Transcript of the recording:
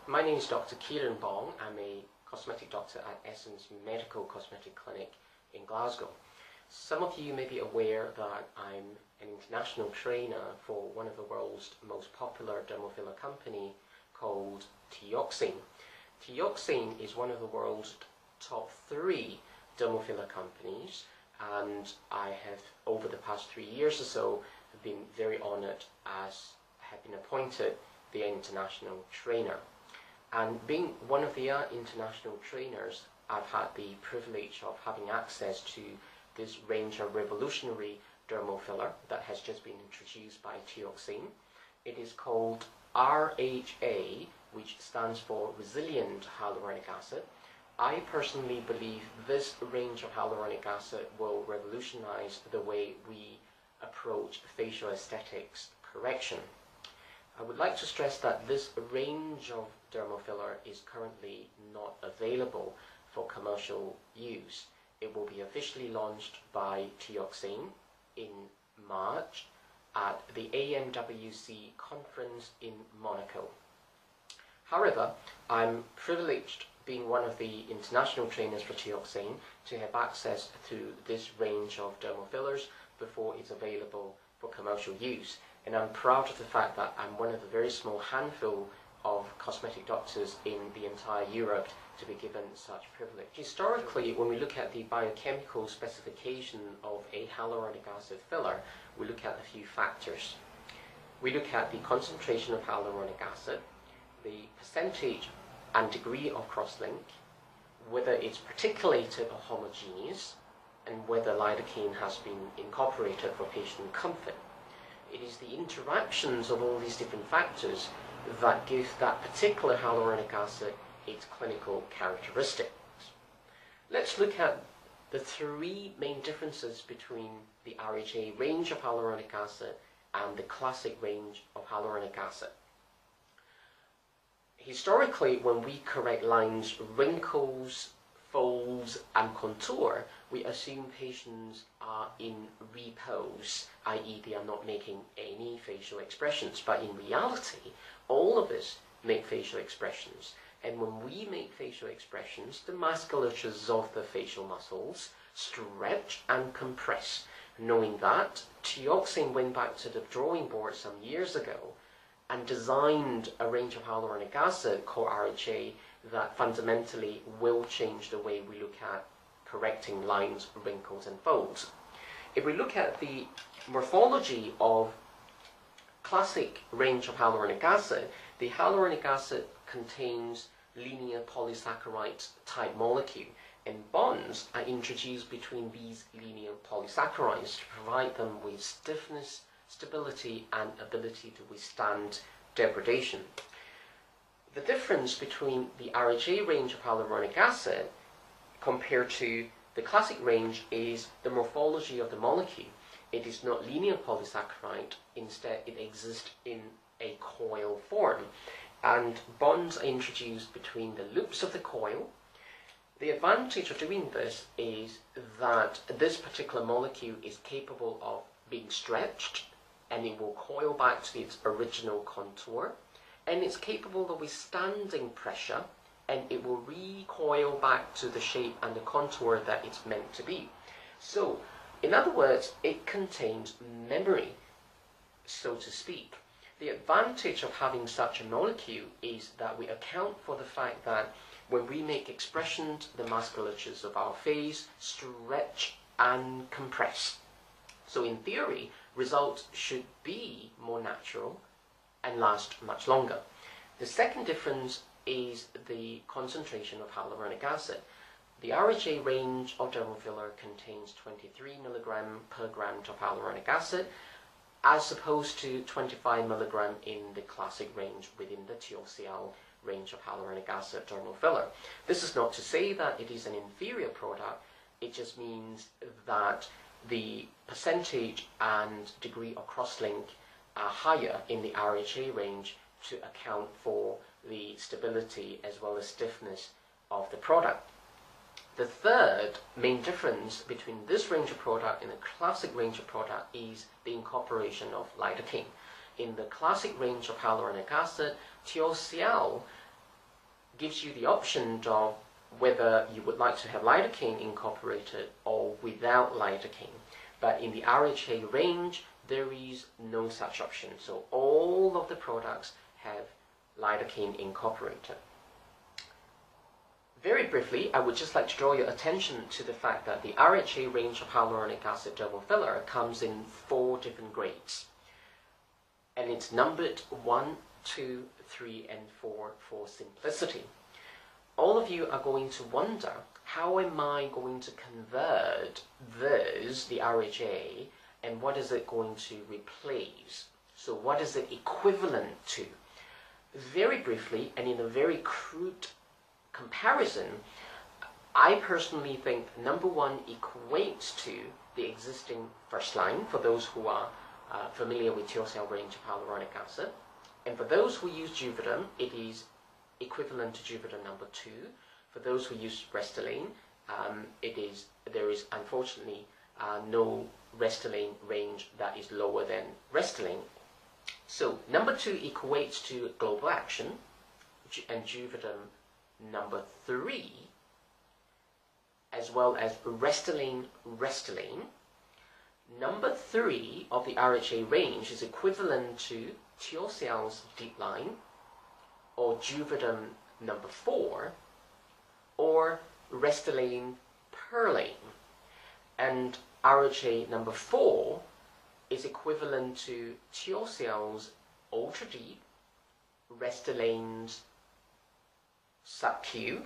My name is Dr. Kieren Bong. I'm a cosmetic doctor at Essence Medical Cosmetic Clinic in Glasgow. Some of you may be aware that I'm an international trainer for one of the world's most popular dermal filler company called Teosyal. Teosyal is one of the world's top 3 dermal filler companies, and I have, over the past 3 years or so, been very honoured as have been appointed the international trainer. And being one of the international trainers, I've had the privilege of having access to this range of revolutionary dermal filler that has just been introduced by Teosyal. It is called RHA, which stands for Resilient Hyaluronic Acid. I personally believe this range of hyaluronic acid will revolutionize the way we approach facial aesthetics correction. I would like to stress that this range of dermal filler is currently not available for commercial use. It will be officially launched by Teosyal in March at the AMWC conference in Monaco. However, I'm privileged, being one of the international trainers for Teosyal, to have access to this range of dermal fillers before it's available for commercial use. And I'm proud of the fact that I'm one of the very small handful of cosmetic doctors in the entire Europe to be given such privilege. Historically, when we look at the biochemical specification of a hyaluronic acid filler, we look at a few factors. We look at the concentration of hyaluronic acid, the percentage and degree of cross-link, whether it's particulated or homogeneous, and whether lidocaine has been incorporated for patient comfort. It is the interactions of all these different factors that give that particular hyaluronic acid its clinical characteristics. Let's look at the 3 main differences between the RHA range of hyaluronic acid and the classic range of hyaluronic acid. Historically, when we correct lines, wrinkles, folds and contour, we assume patients are in repose, i.e. they are not making any facial expressions. But in reality, all of us make facial expressions. And when we make facial expressions, the musculatures of the facial muscles stretch and compress. Knowing that, Teosyal went back to the drawing board some years ago and designed a range of hyaluronic acid called RHA that fundamentally will change the way we look at correcting lines, wrinkles and folds. If we look at the morphology of classic range of hyaluronic acid, the hyaluronic acid contains linear polysaccharide type molecule, and bonds are introduced between these linear polysaccharides to provide them with stiffness, stability and ability to withstand degradation. The difference between the RHA range of hyaluronic acid compared to the classic range is the morphology of the molecule. It is not linear polysaccharide, instead it exists in a coil form, and bonds are introduced between the loops of the coil. The advantage of doing this is that this particular molecule is capable of being stretched, and it will coil back to its original contour, and it's capable of withstanding pressure, and it will recoil back to the shape and the contour that it's meant to be. So, in other words, it contains memory, so to speak. The advantage of having such a molecule is that we account for the fact that when we make expressions, the musculatures of our face stretch and compress. So in theory, results should be more natural and last much longer. The second difference is the concentration of hyaluronic acid. The RHA range of dermal filler contains 23 mg per gram of hyaluronic acid, as opposed to 25 mg in the classic range within the Teosyal range of hyaluronic acid dermal filler. This is not to say that it is an inferior product, it just means that the percentage and degree of cross-link are higher in the RHA range to account for the stability as well as stiffness of the product. The third main difference between this range of product and the classic range of product is the incorporation of lidocaine. In the classic range of hyaluronic acid, Teosyal gives you the option of whether you would like to have lidocaine incorporated or without lidocaine. But in the RHA range, there is no such option. So all of the products have lidocaine incorporated. Very briefly, I would just like to draw your attention to the fact that the RHA range of hyaluronic acid dermal filler comes in 4 different grades. And it's numbered 1, 2, 3, and 4 for simplicity. All of you are going to wonder, how am I going to convert this, the RHA, and what is it going to replace? So what is it equivalent to? Very briefly, and in a very crude comparison, I personally think number 1 equates to the existing first line, for those who are familiar with Teosyal range of hyaluronic acid. And for those who use Juvederm, it is equivalent to Juvederm number 2. For those who use Restylane, there is unfortunately no Restylane range that is lower than Restylane. So number 2 equates to Global Action, and Juvederm number 3, as well as Restylane. Number 3 of the RHA range is equivalent to Teosyal's Deep Line, or Juvederm number 4, or Restylane Perlane. And RHA number 4 is equivalent to Teosyal's Ultra Deep, Restylane's Sub-Q,